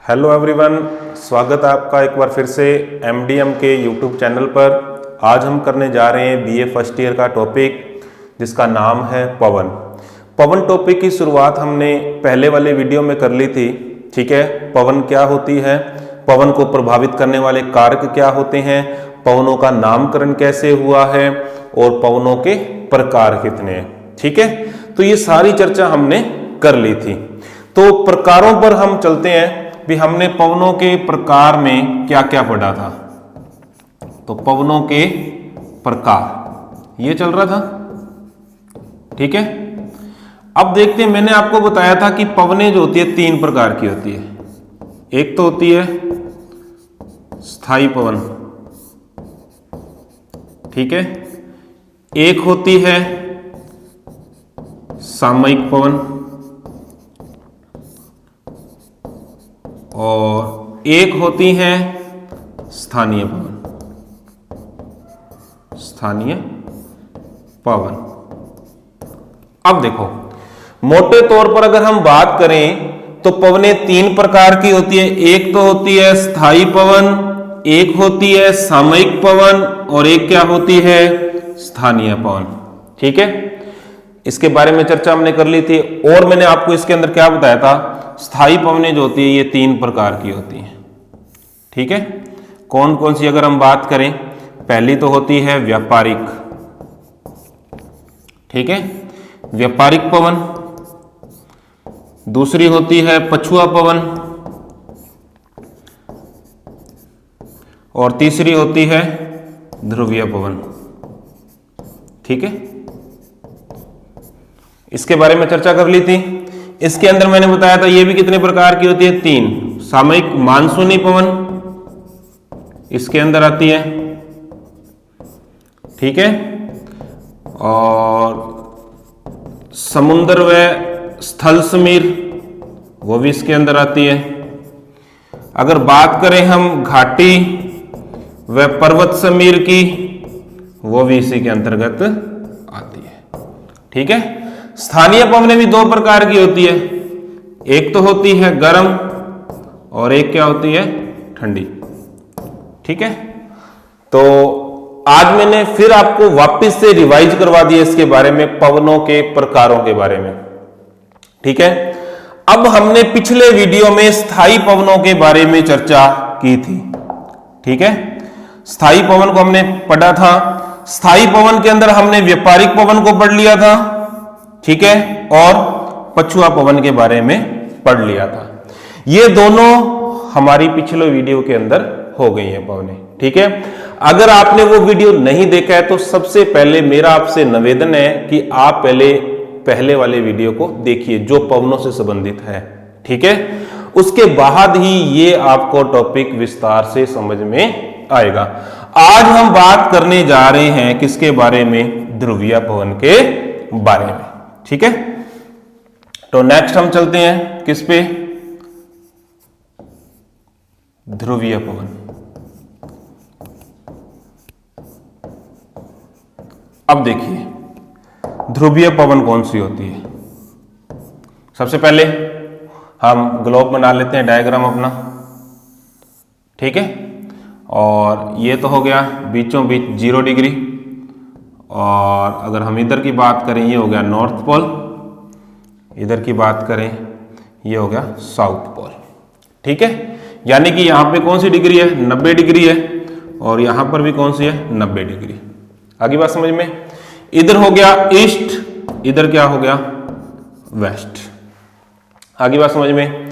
Hello everyone, स्वागत है आपका एक बार फिर से एमडीएम के यूट्यूब चैनल पर। आज हम करने जा रहे हैं बीए फर्स्ट ईयर का टॉपिक जिसका नाम है पवन। पवन टॉपिक की शुरुआत हमने पहले वाले वीडियो में कर ली थी। ठीक है, पवन क्या होती है, पवन को प्रभावित करने वाले कारक क्या होते हैं, पवनों का नामकरण कैसे हुआ है और पवनों के प्रकार कितने हैं। ठीक है, तो ये सारी चर्चा हमने कर ली थी। तो प्रकारों पर हम चलते हैं भी। हमने पवनों के प्रकार में क्या क्या पढ़ा था, तो पवनों के प्रकार ये चल रहा था। ठीक है, अब देखते हैं, मैंने आपको बताया था कि पवनें जो होती है तीन प्रकार की होती है। एक तो होती है स्थायी पवन, ठीक है, एक होती है सामयिक पवन और एक होती है स्थानीय पवन। स्थानीय पवन। अब देखो, मोटे तौर पर अगर हम बात करें तो पवनें तीन प्रकार की होती है। एक तो होती है स्थायी पवन, एक होती है सामयिक पवन और एक क्या होती है स्थानीय पवन। ठीक है, इसके बारे में चर्चा हमने कर ली थी। और मैंने आपको इसके अंदर क्या बताया था, स्थायी पवनें जो होती है ये तीन प्रकार की होती हैं। ठीक है, कौन कौन सी अगर हम बात करें, पहली तो होती है व्यापारिक। ठीक है, व्यापारिक पवन। दूसरी होती है पछुआ पवन और तीसरी होती है ध्रुवीय पवन। ठीक है, इसके बारे में चर्चा कर ली थी। इसके अंदर मैंने बताया था ये भी कितने प्रकार की होती है, तीन। सामयिक मानसूनी पवन इसके अंदर आती है, ठीक है, और समुद्र व स्थल समीर वो भी इसके अंदर आती है। अगर बात करें हम घाटी व पर्वत समीर की, वो भी इसी के अंतर्गत आती है। ठीक है, स्थानीय पवनें भी दो प्रकार की होती है। एक तो होती है गर्म और एक क्या होती है ठंडी। ठीक है, तो आज मैंने फिर आपको वापस से रिवाइज करवा दिया इसके बारे में, पवनों के प्रकारों के बारे में। ठीक है, अब हमने पिछले वीडियो में स्थायी पवनों के बारे में चर्चा की थी। ठीक है, स्थायी पवन को हमने पढ़ा था। स्थायी पवन के अंदर हमने व्यापारिक पवन को पढ़ लिया था, ठीक है, और पछुआ पवन के बारे में पढ़ लिया था। ये दोनों हमारी पिछले वीडियो के अंदर हो गई हैं पवनें। ठीक है, अगर आपने वो वीडियो नहीं देखा है तो सबसे पहले मेरा आपसे निवेदन है कि आप पहले वाले वीडियो को देखिए जो पवनों से संबंधित है। ठीक है, उसके बाद ही ये आपको टॉपिक विस्तार से समझ में आएगा। आज हम बात करने जा रहे हैं किसके बारे में, ध्रुवीय पवन के बारे में। ठीक है, तो नेक्स्ट हम चलते हैं किस पे, ध्रुवीय पवन। अब देखिए ध्रुवीय पवन कौन सी होती है। सबसे पहले हम ग्लोब बना लेते हैं, डायग्राम अपना। ठीक है, और ये तो हो गया बीचों बीच 0 डिग्री, और अगर हम इधर की बात करें ये हो गया नॉर्थ पोल, इधर की बात करें ये हो गया साउथ पोल। ठीक है, यानी कि यहां पे कौन सी डिग्री है, 90 डिग्री है, और यहां पर भी कौन सी है, 90 डिग्री। आगे बात समझ में। इधर हो गया ईस्ट, इधर क्या हो गया वेस्ट। आगे बात समझ में।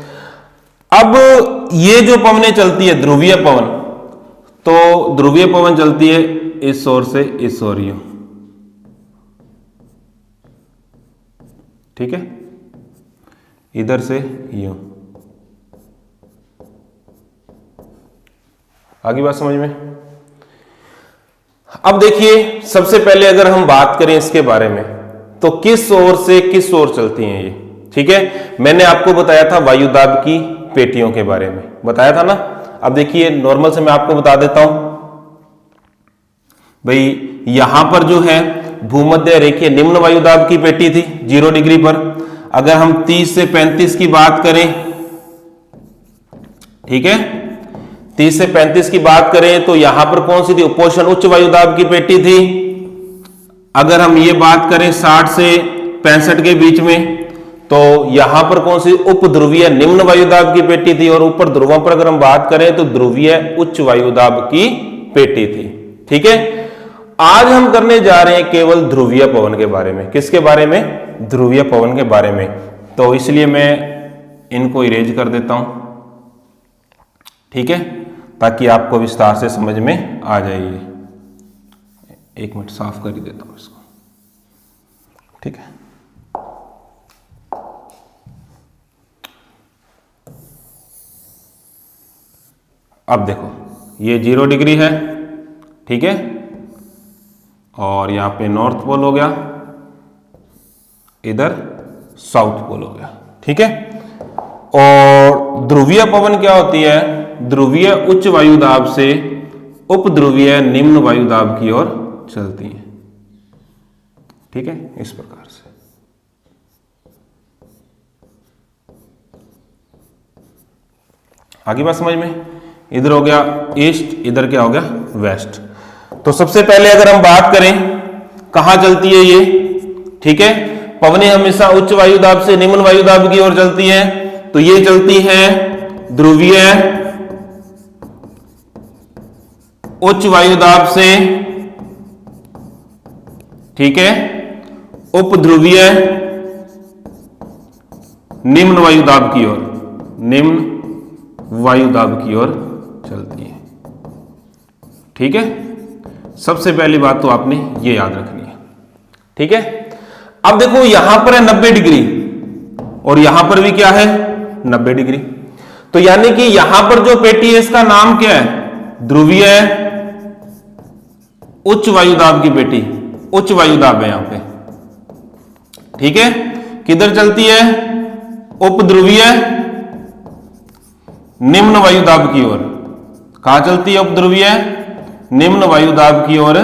अब ये जो पवनें चलती है ध्रुवीय पवन, तो ध्रुवीय पवन चलती है इस ओर से इस ओर यूं। ठीक है, इधर से यूं। आगे बात समझ में। अब देखिए, सबसे पहले अगर हम बात करें इसके बारे में तो किस ओर से किस ओर चलती हैं ये। ठीक है, मैंने आपको बताया था वायुदाब की पेटियों के बारे में, बताया था ना। अब देखिए नॉर्मल से मैं आपको बता देता हूं भाई, यहां पर जो है भूमध्य रेखीय निम्न वायुदाब की पेटी थी 0 डिग्री पर। अगर हम 30 से 35 की बात करें ठीक है। 30 से 35 की बात करें तो यहां पर कौन सी थी? उपोष्ण उच्च वायुदाब की पेटी थी। अगर हम ये बात करें 60 से 65 के बीच में, तो यहां पर कौन सी? उपध्रुवीय निम्न वायुदाब की पेटी थी। और ऊपर ध्रुवों पर अगर हम बात करें तो ध्रुवीय उच्च वायुदाब की पेटी थी। ठीक है। आज हम करने जा रहे हैं केवल ध्रुवीय पवन के बारे में। किसके बारे में? ध्रुवीय पवन के बारे में। तो इसलिए मैं इनको इरेज कर देता हूं, ठीक है, ताकि आपको विस्तार से समझ में आ जाइए। एक मिनट साफ कर ही देता हूं इसको, ठीक है। अब देखो, ये 0 डिग्री है, ठीक है, और यहां पे नॉर्थ पोल हो गया, इधर साउथ पोल हो गया, ठीक है। और ध्रुवीय पवन क्या होती है? ध्रुवीय उच्च वायुदाब से उपध्रुवीय निम्न वायुदाब की ओर चलती है, ठीक है, इस प्रकार से। आगे बात समझ में? इधर हो गया ईस्ट, इधर क्या हो गया? वेस्ट। तो सबसे पहले अगर हम बात करें कहां चलती है ये, ठीक है, पवनें हमेशा उच्च वायुदाब से निम्न वायुदाब की ओर चलती है। तो ये चलती है ध्रुवीय उच्च वायुदाब से, ठीक है, उपध्रुवीय निम्न वायुदाब की ओर, निम्न वायुदाब की ओर चलती है, ठीक है। सबसे पहली बात तो आपने ये याद रखनी है, ठीक है। अब देखो यहां पर है 90 डिग्री और यहां पर भी क्या है? 90 डिग्री। तो यानी कि यहां पर जो पेटी है इसका नाम क्या है? ध्रुवीय उच्च वायुदाब की पेटी, उच्च वायुदाब है यहां पे, ठीक है। किधर चलती है? उपध्रुवीय निम्न वायुदाब की ओर। कहां चलती है? उपध्रुवीय निम्न वायुदाब की ओर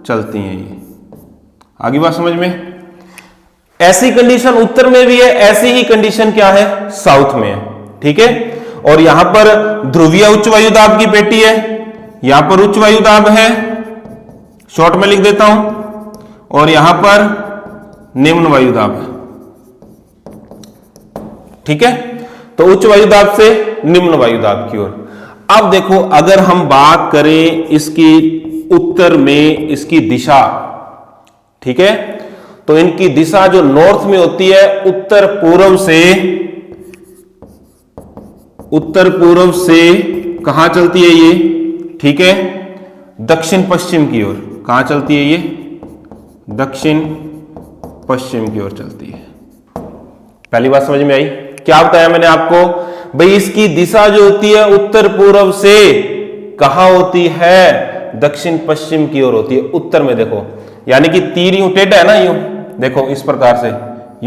चलती हैं ये। आगे बात समझ में? ऐसी कंडीशन उत्तर में भी है, ऐसी ही कंडीशन क्या है? साउथ में है, ठीक है। और यहां पर ध्रुवीय उच्च वायुदाब की पेटी है, यहां पर उच्च वायुदाब है, शॉर्ट में लिख देता हूं, और यहां पर निम्न वायुदाब है, ठीक है। तो उच्च वायुदाब से निम्न वायुदाब की ओर। अब देखो अगर हम बात करें इसकी उत्तर में इसकी दिशा, ठीक है, तो इनकी दिशा जो नॉर्थ में होती है उत्तर पूर्व से कहां चलती है ये? ठीक है, दक्षिण पश्चिम की ओर। कहां चलती है ये? दक्षिण पश्चिम की ओर चलती है। पहली बात समझ में आई? क्या बताया मैंने आपको? भाई इसकी दिशा जो होती है उत्तर पूर्व से कहां होती है? दक्षिण पश्चिम की ओर होती है, उत्तर में। देखो यानी कि तीर यूं टेढ़ा है ना, यूं देखो इस प्रकार से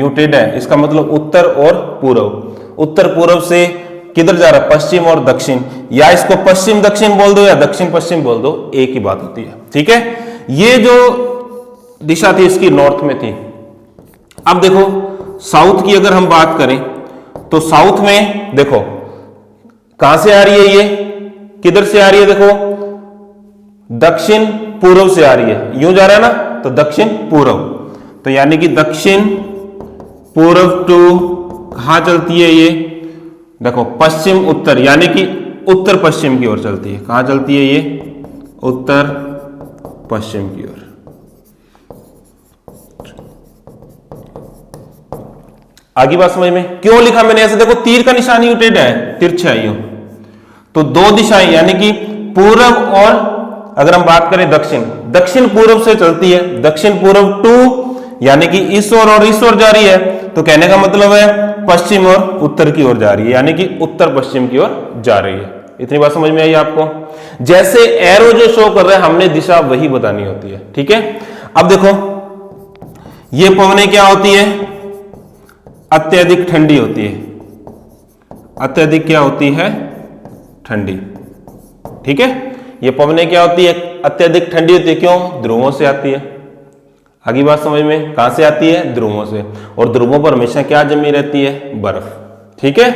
यूं टेढ़ा है, इसका मतलब उत्तर और पूर्व। उत्तर पूर्व से किधर जा रहा है? पश्चिम और दक्षिण, या इसको पश्चिम दक्षिण बोल दो या दक्षिण पश्चिम बोल दो, एक ही बात होती है, ठीक है। ये जो दिशा थी इसकी नॉर्थ में थी। अब देखो साउथ की अगर हम बात करें तो साउथ में देखो कहां से आ रही है ये? किधर से आ रही है? देखो दक्षिण पूर्व से आ रही है, यूं जा रहा है ना, तो दक्षिण पूर्व। तो यानी कि दक्षिण पूर्व टू कहां चलती है ये? देखो पश्चिम उत्तर, यानी कि उत्तर पश्चिम की ओर चलती है। कहां चलती है ये? उत्तर पश्चिम की ओर। आगे बात समझ में? क्यों लिखा मैंने ऐसे? देखो तीर का निशान यूं टेढ़ा है, तिरछा है यूं, तो दो दिशाएं यानी कि पूर्व और अगर हम बात करें दक्षिण, दक्षिण पूर्व से चलती है, दक्षिण पूर्व टू यानी कि इस ओर और इस ओर जा रही है, तो कहने का मतलब है पश्चिम और उत्तर की ओर जा रही है, यानी कि उत्तर पश्चिम की ओर जा रही है। इतनी बात समझ में आई आपको? जैसे एरो जो शो कर रहा है हमने दिशा वही बतानी होती है, ठीक है। अब देखो ये पवनें क्या होती है? अत्यधिक ठंडी होती है। अत्यधिक क्या होती है? ठंडी, ठीक है। ये पवनें क्या होती है? अत्यधिक ठंडी होती है। क्यों? ध्रुवों से आती है। आगे बात समझ में? कहां से आती है? ध्रुवों से। और ध्रुवों पर हमेशा क्या जमी रहती है? बर्फ, ठीक है।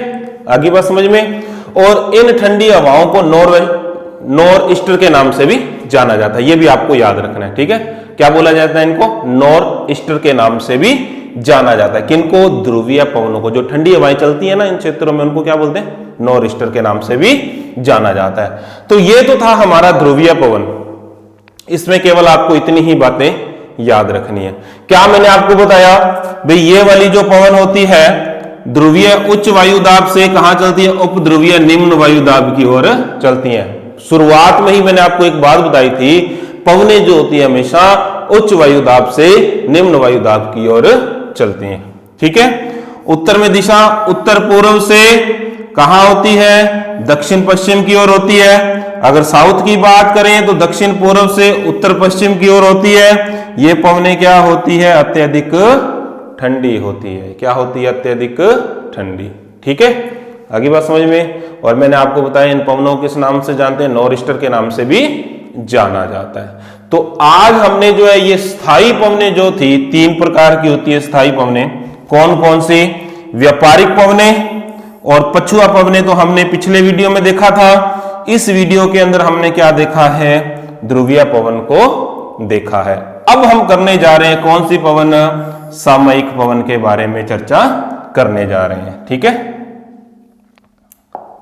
आगे बात समझ में? और इन ठंडी हवाओं को नॉर्थ ईस्टर के नाम से भी जाना जाता है। ये भी आपको याद रखना है, ठीक है। क्या बोला जाता है इनको? नॉर्थ ईस्टर के नाम से भी जाना जाता है। किनको? ध्रुवीय पवनों को। जो ठंडी हवाएं चलती है ना इन क्षेत्रों में, उनको क्या बोलते हैं? नॉर्थ ईस्टर के नाम से भी जाना जाता है। तो ये तो था हमारा ध्रुवीय पवन। इसमें केवल आपको इतनी ही बातें याद रखनी है। क्या मैंने आपको बताया भाई, ये वाली जो पवन होती है ध्रुवीय उच्च वायुदाब से कहां चलती है? उपध्रुवीय निम्न वायुदाब की ओर चलती है। शुरुआत में ही मैंने आपको एक बात बताई थी, पवनें जो होती है हमेशा उच्च वायुदाब से निम्न वायुदाब की ओर चलती हैं, ठीक है। उत्तर में दिशा उत्तर पूर्व से कहां होती है? दक्षिण पश्चिम की ओर होती है। अगर साउथ की बात करें तो दक्षिण पूर्व से उत्तर पश्चिम की ओर होती है। ये पवनें क्या होती है? अत्यधिक ठंडी होती है। क्या होती है? अत्यधिक ठंडी, ठीक है। आगे बात समझ में। और मैंने आपको बताया इन पवनों किस नाम से जानते हैं? नॉर्थ ईस्टर के नाम से भी जाना जाता है। तो आज हमने जो है ये स्थायी पवनें जो थी, 3 प्रकार की होती है स्थायी पवनें। कौन कौन सी? व्यापारिक पवनें और पछुआ पवनें तो हमने पिछले वीडियो में देखा था। इस वीडियो के अंदर हमने क्या देखा है? ध्रुवीय पवन को देखा है। अब हम करने जा रहे हैं कौन सी पवन? सामयिक पवन के बारे में चर्चा करने जा रहे हैं, ठीक है।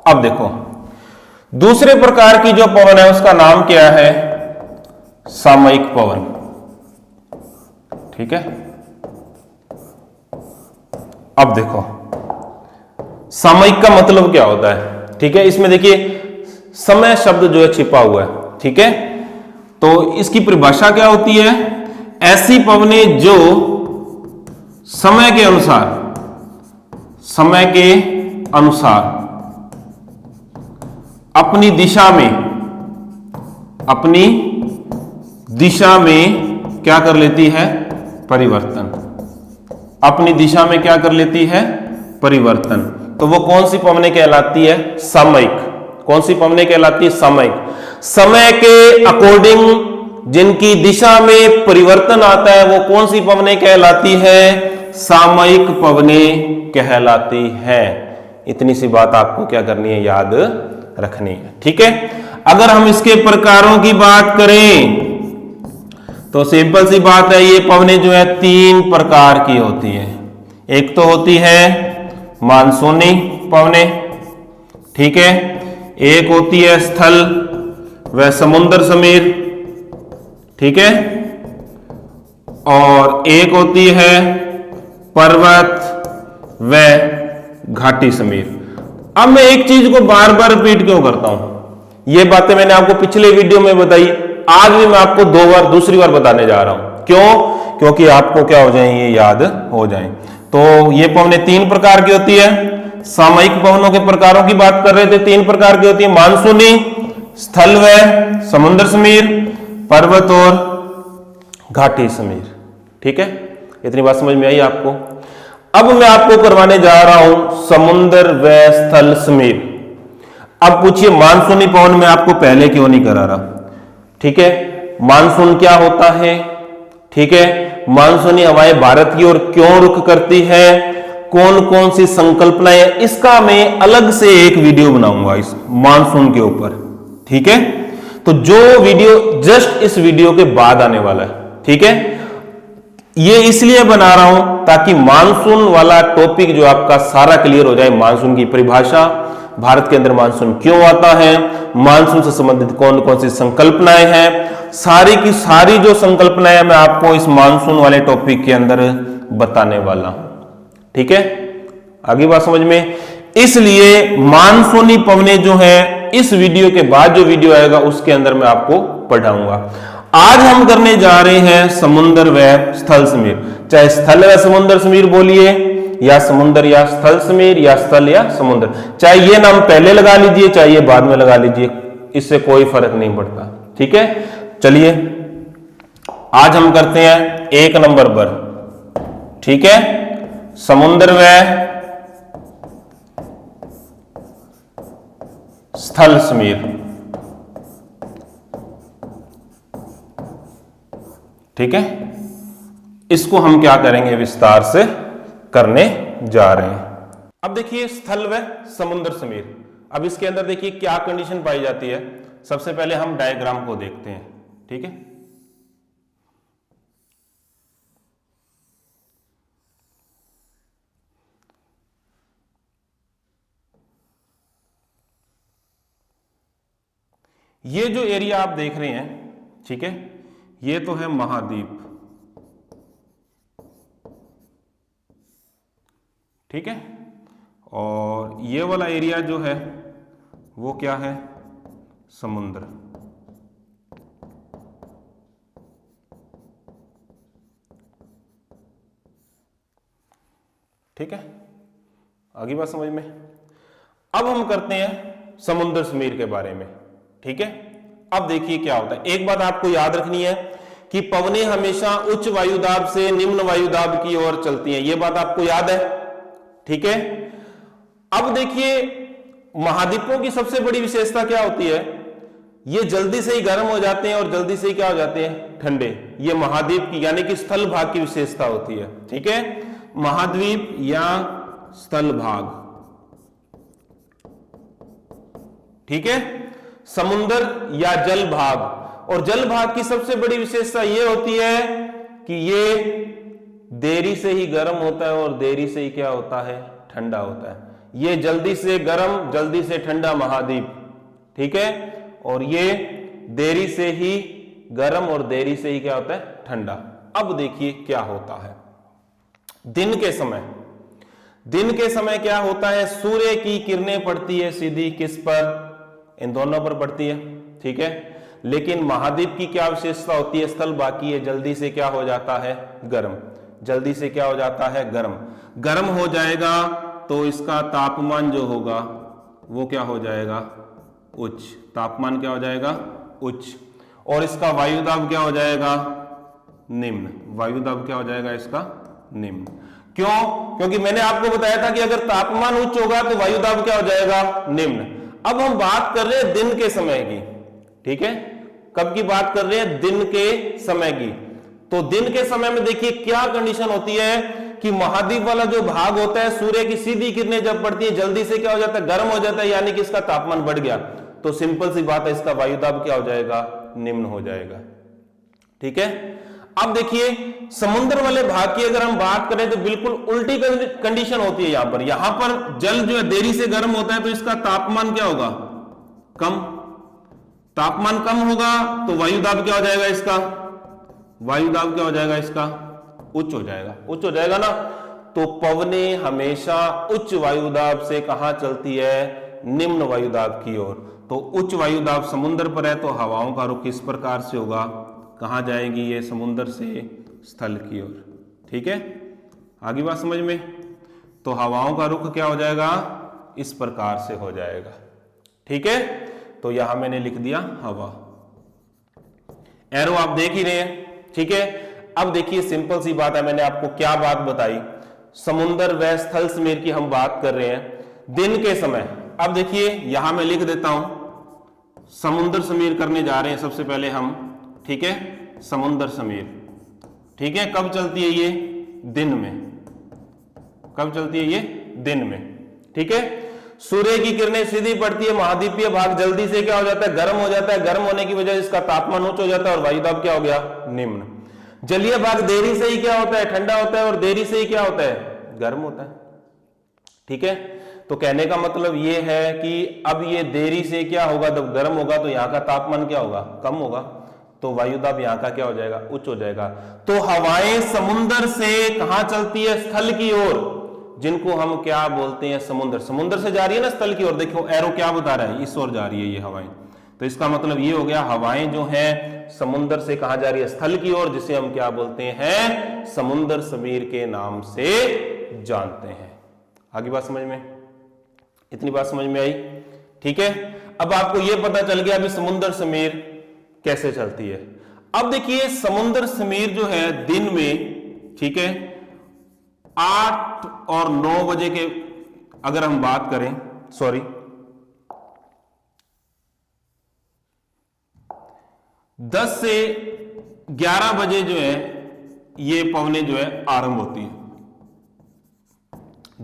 अब देखो दूसरे प्रकार की जो पवन है उसका नाम क्या है? सामयिक पवन, ठीक है। अब देखो सामयिक का मतलब क्या होता है, ठीक है। इसमें देखिए समय शब्द जो है छिपा हुआ है, ठीक है। तो इसकी परिभाषा क्या होती है? ऐसी पवनें जो समय के अनुसार अपनी दिशा में क्या कर लेती है? परिवर्तन। अपनी दिशा में क्या कर लेती है? परिवर्तन। तो वो कौन सी पवनें कहलाती है? सामयिक। कौन सी पवनें कहलाती है? सामयिक। समय के अकॉर्डिंग जिनकी दिशा में परिवर्तन आता है वो कौन सी पवनें कहलाती है? सामयिक पवनें कहलाती है। इतनी सी बात आपको क्या करनी है? याद रखनी है, ठीक है। अगर हम इसके प्रकारों की बात करें तो सिंपल सी बात है, ये पवनें जो है 3 प्रकार की होती है। एक तो होती है मानसूनी पवनें, ठीक है। एक होती है स्थल व समुद्र समीर, ठीक है। और एक होती है पर्वत व घाटी समीर। अब मैं एक चीज को बार बार रिपीट क्यों करता हूं? ये बातें मैंने आपको पिछले वीडियो में बताई, आज भी मैं आपको दूसरी बार बताने जा रहा हूं। क्यों? क्योंकि आपको क्या हो जाए? ये याद हो जाए। तो ये पवनें 3 प्रकार की होती है। सामयिक पवनों के प्रकारों की बात कर रहे थे, 3 प्रकार की होती है। मानसूनी, स्थल व समुद्र समीर, पर्वत और घाटी समीर, ठीक है। इतनी बात समझ में आई आपको? अब मैं आपको करवाने जा रहा हूं समुद्र व स्थल समीर। अब पूछिए मानसूनी पवन में आपको पहले क्यों नहीं करा रहा, ठीक है। मानसून क्या होता है, ठीक है। मानसूनी हवाएं भारत की ओर क्यों रुख करती है, कौन कौन सी संकल्पनाएं, इसका मैं अलग से एक वीडियो बनाऊंगा इस मानसून के ऊपर, ठीक है। तो जो वीडियो जस्ट इस वीडियो के बाद आने वाला है, ठीक है। ये इसलिए बना रहा हूं ताकि मानसून वाला टॉपिक जो आपका सारा क्लियर हो जाए। मानसून की परिभाषा, भारत के अंदर मानसून क्यों आता है, मानसून से संबंधित कौन कौन सी संकल्पनाएं हैं, सारी की सारी जो संकल्पनाएं मैं आपको इस मानसून वाले टॉपिक के अंदर बताने वाला हूं, ठीक है। आगे बात समझ में। इसलिए मानसूनी पवनें जो है इस वीडियो के बाद जो वीडियो आएगा उसके अंदर मैं आपको पढ़ाऊंगा। आज हम करने जा रहे हैं समुद्र व स्थल समीर। चाहे स्थल व समुद्र समीर बोलिए, या समुद्र या स्थल समीर, या स्थल या समुद्र, चाहे ये नाम पहले लगा लीजिए चाहे ये बाद में लगा लीजिए, इससे कोई फर्क नहीं पड़ता, ठीक है। चलिए आज हम करते हैं 1 नंबर पर, ठीक है। समुद्र व स्थल समीर, ठीक है। इसको हम क्या करेंगे? विस्तार से करने जा रहे हैं। अब देखिए स्थल व समुद्र समीर। अब इसके अंदर देखिए क्या कंडीशन पाई जाती है। सबसे पहले हम डायग्राम को देखते हैं, ठीक है। ये जो एरिया आप देख रहे हैं, ठीक है, ये तो है महाद्वीप, ठीक है। और ये वाला एरिया जो है वो क्या है, समुद्र। ठीक है, आगे बात समझ में। अब हम करते हैं समुद्र समीर के बारे में, ठीक है। अब देखिए क्या होता है। एक बात आपको याद रखनी है कि पवनें हमेशा उच्च वायुदाब से निम्न वायुदाब की ओर चलती हैं, यह बात आपको याद है, ठीक है। अब देखिए महाद्वीपों की सबसे बड़ी विशेषता क्या होती है, ये जल्दी से ही गर्म हो जाते हैं और जल्दी से ही क्या हो जाते हैं, ठंडे। ये महाद्वीप की यानी कि स्थल भाग की विशेषता होती है, ठीक है। महाद्वीप या स्थल भाग, ठीक है। समुद्र या जल भाग, और जल भाग की सबसे बड़ी विशेषता यह होती है कि ये देरी से ही गर्म होता है और देरी से ही क्या होता है, ठंडा होता है। ये जल्दी से गर्म जल्दी से ठंडा महाद्वीप, ठीक है। और ये देरी से ही गर्म और देरी से ही क्या होता है, ठंडा। अब देखिए क्या होता है दिन के समय। दिन के समय क्या होता है, सूर्य की किरणें पड़ती है सीधी किस पर, इन दोनों पर पड़ती है, ठीक है। लेकिन महाद्वीप की क्या विशेषता होती है, स्थल बाकी है, जल्दी से क्या हो जाता है, गर्म। जल्दी से क्या हो जाता है, गर्म। गर्म हो जाएगा तो इसका तापमान जो होगा वो क्या हो जाएगा, उच्च। तापमान क्या हो जाएगा, उच्च। और इसका वायुदाब क्या हो जाएगा, निम्न। वायुदाब क्या हो जाएगा इसका, निम्न। क्यों? क्योंकि मैंने आपको बताया था कि अगर तापमान उच्च होगा तो वायुदाब क्या हो जाएगा, निम्न। अब हम बात कर रहे हैं दिन के समय की, ठीक है। कब की बात कर रहे हैं, दिन के समय की। तो दिन के समय में देखिए क्या कंडीशन होती है कि महाद्वीप वाला जो भाग होता है, सूर्य की सीधी किरणें जब पड़ती है जल्दी से क्या हो जाता है, गर्म हो जाता है, यानी कि इसका तापमान बढ़ गया। तो सिंपल सी बात है, इसका वायुदाब क्या हो जाएगा, निम्न हो जाएगा, ठीक है। अब देखिए समुद्र वाले भाग की अगर हम बात करें तो बिल्कुल उल्टी कंडीशन होती है। यहां पर जल जो है देरी से गर्म होता है तो इसका तापमान क्या होगा, कम। तापमान कम होगा तो वायुदाब क्या हो जाएगा इसका, वायुदाब क्या हो जाएगा इसका, उच्च हो जाएगा। उच्च हो जाएगा ना। तो पवनें हमेशा उच्च वायुदाब से कहां चलती है, निम्न वायुदाब की ओर। तो उच्च वायुदाब समुद्र पर है तो हवाओं का रुख इस प्रकार से होगा, कहां जाएंगी ये, समुद्र से स्थल की ओर, ठीक है। आगे बात समझ में। तो हवाओं का रुख क्या हो जाएगा, इस प्रकार से हो जाएगा, ठीक है। तो यहां मैंने लिख दिया हवा, एरो आप देख ही रहे हैं, ठीक है। अब देखिए सिंपल सी बात है, मैंने आपको क्या बात बताई, समुद्र व स्थल समीर की हम बात कर रहे हैं दिन के समय। अब देखिए यहां मैं लिख देता हूं, समुद्र समीर करने जा रहे हैं सबसे पहले हम, ठीक है। समुद्र समीर, ठीक है। कब चलती है ये, दिन में। कब चलती है ये, दिन में, ठीक है। सूर्य की किरणें सीधी पड़ती है, महाद्वीपीय भाग जल्दी से क्या हो जाता है, गर्म हो जाता है। गर्म होने की वजह से इसका तापमान उच्च हो जाता है और वायुदाब क्या हो गया, निम्न। जलीय भाग देरी से ही क्या होता है, ठंडा होता है, और देरी से ही क्या होता है, गर्म होता है, ठीक है। तो कहने का मतलब यह है कि अब ये देरी से क्या होगा, जब गर्म होगा तो यहां का तापमान क्या होगा, कम होगा। तो वायुदाब यहां का क्या हो जाएगा, उच्च हो जाएगा। तो हवाएं समुद्र से कहां चलती है, स्थल की ओर, जिनको हम क्या बोलते हैं, समुद्र। समुद्र से जा रही है ना स्थल की ओर, देखो एरो क्या बता रहा है, इस ओर जा रही है ये हवाएं। तो इसका मतलब ये हो गया, हवाएं जो हैं समुद्र से कहां जा रही है, स्थल की ओर, जिसे हम क्या बोलते हैं, समुद्र समीर के नाम से जानते हैं। आगे बात समझ में, इतनी बात समझ में आई, ठीक है। अब आपको यह पता चल गया अभी समुद्र समीर कैसे चलती है। अब देखिए समुद्र समीर जो है दिन में, ठीक है, 8 और 9 बजे के अगर हम बात करें, सॉरी 10 से 11 बजे जो है ये पवनें जो है आरंभ होती है।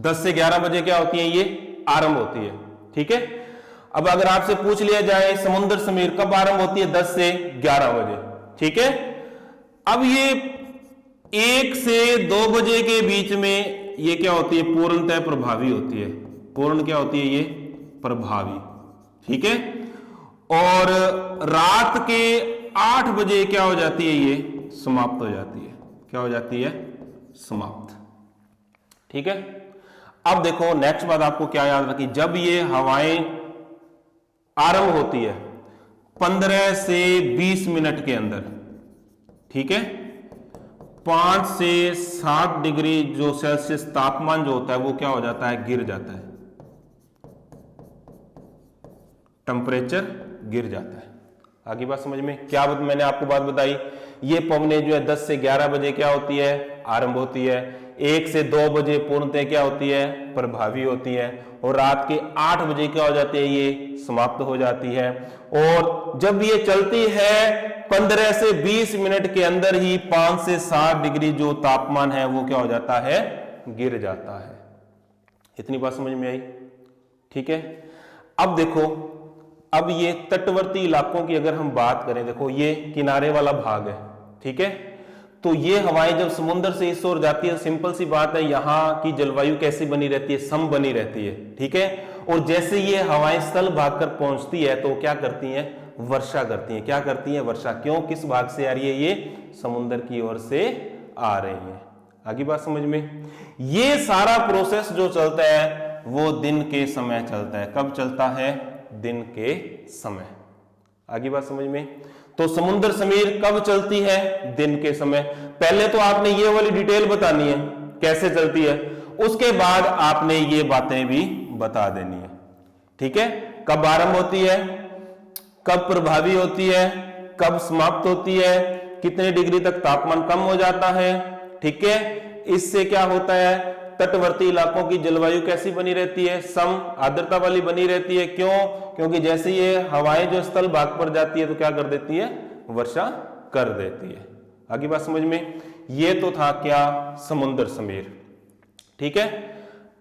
10 से 11 बजे क्या होती है, ये आरंभ होती है, ठीक है। अब अगर आपसे पूछ लिया जाए समुद्र समीर कब आरंभ होती है, 10 से 11 बजे, ठीक है। अब ये 1 से 2 बजे के बीच में ये क्या होती है, पूर्णतः प्रभावी होती है। पूर्ण क्या होती है, ये प्रभावी, ठीक है। और रात के 8 बजे क्या हो जाती है, ये समाप्त हो जाती है। क्या हो जाती है, समाप्त, ठीक है। अब देखो नेक्स्ट बात आपको क्या याद रखी, जब ये हवाएं आरंभ होती है 15 से 20 मिनट के अंदर, ठीक है, 5 से 7 डिग्री जो सेल्सियस तापमान जो होता है वो क्या हो जाता है, गिर जाता है, टेम्परेचर गिर जाता है। आगे बात समझ में, क्या मैंने आपको बात बताई, ये पवने जो है 10 से 11 बजे क्या होती है, आरंभ होती है। 1 से 2 बजे पूर्णतः क्या होती है, प्रभावी होती है। और रात के 8 बजे क्या हो जाती है, ये समाप्त हो जाती है। और जब ये चलती है 15 से 20 मिनट के अंदर ही 5 से 7 डिग्री जो तापमान है वो क्या हो जाता है, गिर जाता है। इतनी बात समझ में आई, ठीक है। अब देखो, अब ये तटवर्ती इलाकों की अगर हम बात करें, देखो ये किनारे वाला भाग है, ठीक है। तो ये हवाएं जब समुद्र से इस ओर जाती है, सिंपल सी बात है, यहां की जलवायु कैसी बनी रहती है, सम बनी रहती है, ठीक है। और जैसे ये हवाएं स्थल भाग कर पहुंचती है तो क्या करती हैं, वर्षा करती हैं। क्या करती हैं, वर्षा। क्यों, किस भाग से आ रही है, ये समुद्र की ओर से आ रही है। आगे बात समझ में, ये सारा प्रोसेस जो चलता है वो दिन के समय चलता है। कब चलता है, दिन के समय। आगे बात समझ में, तो समुद्र समीर कब चलती है, दिन के समय। पहले तो आपने ये वाली डिटेल बतानी है कैसे चलती है, उसके बाद आपने ये बातें भी बता देनी है, ठीक है। कब आरंभ होती है, कब प्रभावी होती है, कब समाप्त होती है, कितने डिग्री तक तापमान कम हो जाता है, ठीक है। इससे क्या होता है, तटवर्ती इलाकों की जलवायु कैसी बनी रहती है, सम आर्द्रता वाली बनी रहती है। क्यों, क्योंकि जैसे ये हवाएं जो स्थल भाग पर जाती है तो क्या कर देती है, वर्षा कर देती है। आगे बात समझ में, ये तो था क्या, समुद्र समीर, ठीक है।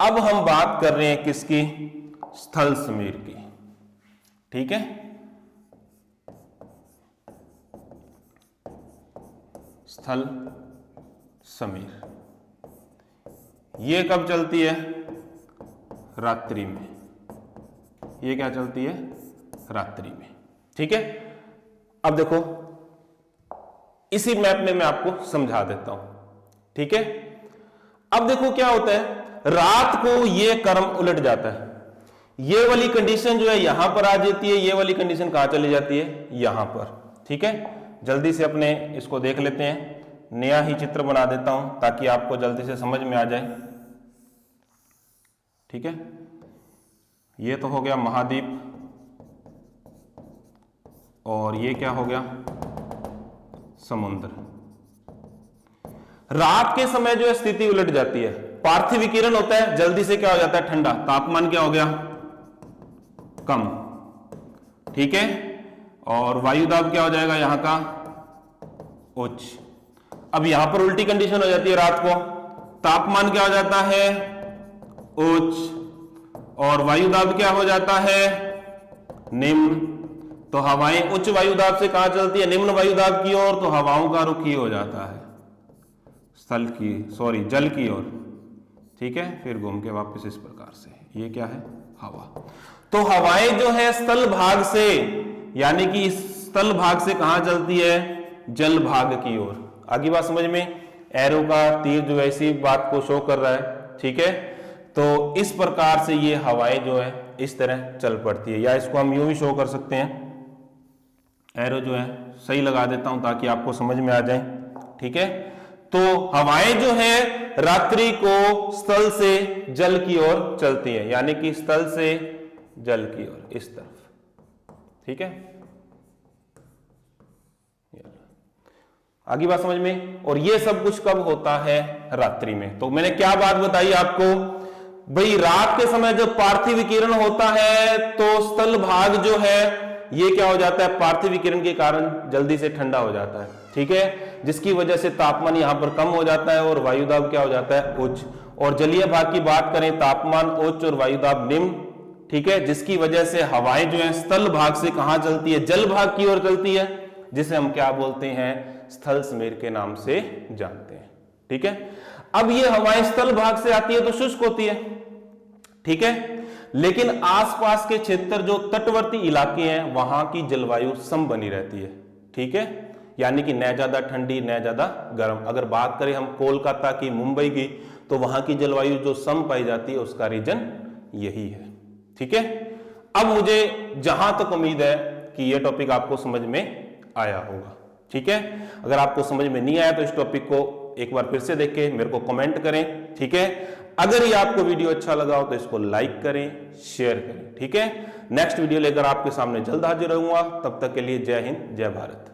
अब हम बात कर रहे हैं किसकी, स्थल समीर की, ठीक है। स्थल समीर ये कब चलती है, रात्रि में। ये क्या चलती है, रात्रि में, ठीक है। अब देखो इसी मैप में मैं आपको समझा देता हूं, ठीक है। अब देखो क्या होता है, रात को ये क्रम उलट जाता है। ये वाली कंडीशन जो है यहां पर आ जाती है, ये वाली कंडीशन कहां चली जाती है, यहां पर, ठीक है। जल्दी से अपने इसको देख लेते हैं, नया ही चित्र बना देता हूं ताकि आपको जल्दी से समझ में आ जाए, ठीक है। ये तो हो गया महाद्वीप, और ये क्या हो गया, समुद्र। रात के समय जो है स्थिति उलट जाती है, पार्थिव विकिरण होता है, जल्दी से क्या हो जाता है, ठंडा, तापमान क्या हो गया, कम, ठीक है। और वायु दाब क्या हो जाएगा यहां का, उच्च। अब यहां पर उल्टी कंडीशन हो जाती है, रात को तापमान क्या हो जाता है, उच्च, और वायु दाब क्या हो जाता है, निम्न। तो हवाएं उच्च वायु दाब से कहां चलती है, निम्न वायु दाब की ओर, तो हवाओं का रुख ही हो जाता है स्थल की, सॉरी जल की ओर, ठीक है। फिर घूम के वापस इस प्रकार से, ये क्या है, हवा। तो हवाएं जो है स्थल भाग से, यानी कि स्थल भाग से कहां चलती है, जल भाग की ओर। आगे बात समझ में, एरो का तीर जो ऐसी बात को शो कर रहा है, ठीक है। तो इस प्रकार से ये हवाएं जो है इस तरह चल पड़ती है, या इसको हम यूं भी शो कर सकते हैं, एरो जो है सही लगा देता हूं ताकि आपको समझ में आ जाए, ठीक है। तो हवाएं जो है रात्रि को स्थल से जल की ओर चलती है, यानी कि स्थल से जल की ओर इस तरफ, ठीक है। आगे बात समझ में, और ये सब कुछ कब होता है, रात्रि में। तो मैंने क्या बात बताई आपको, भाई रात के समय जब पार्थिव विकिरण होता है तो स्थल भाग जो है ये क्या हो जाता है, पार्थिव विकिरण के कारण जल्दी से ठंडा हो जाता है, ठीक है। जिसकी वजह से तापमान यहां पर कम हो जाता है और वायुदाब क्या हो जाता है, उच्च। और जलीय भाग की बात करें, तापमान उच्च और वायुदाब निम्न, ठीक है, जिसकी वजह से हवाएं जो है स्थल भाग से कहां चलती है, जल भाग की ओर चलती है, जिसे हम क्या बोलते हैं, स्थल समीर के नाम से जानते हैं। ठीक है, अब ये हवाएं स्थल भाग से आती है तो शुष्क होती है, ठीक है, लेकिन आसपास के क्षेत्र जो तटवर्ती इलाके हैं वहां की जलवायु सम बनी रहती है। ठीक है, यानी कि न ज्यादा ठंडी न ज्यादा गर्म। अगर बात करें हम कोलकाता की, मुंबई की, तो वहां की जलवायु जो सम पाई जाती है उसका रीजन यही है। ठीक है, अब मुझे जहां तक उम्मीद है कि यह टॉपिक आपको समझ में आया होगा। ठीक है, अगर आपको समझ में नहीं आया तो इस टॉपिक को एक बार फिर से देख के मेरे को कमेंट करें। ठीक है, अगर ये आपको वीडियो अच्छा लगा हो तो इसको लाइक करें, शेयर करें। ठीक है, नेक्स्ट वीडियो लेकर आपके सामने जल्द हाजिर रहूंगा। तब तक के लिए जय हिंद, जय भारत।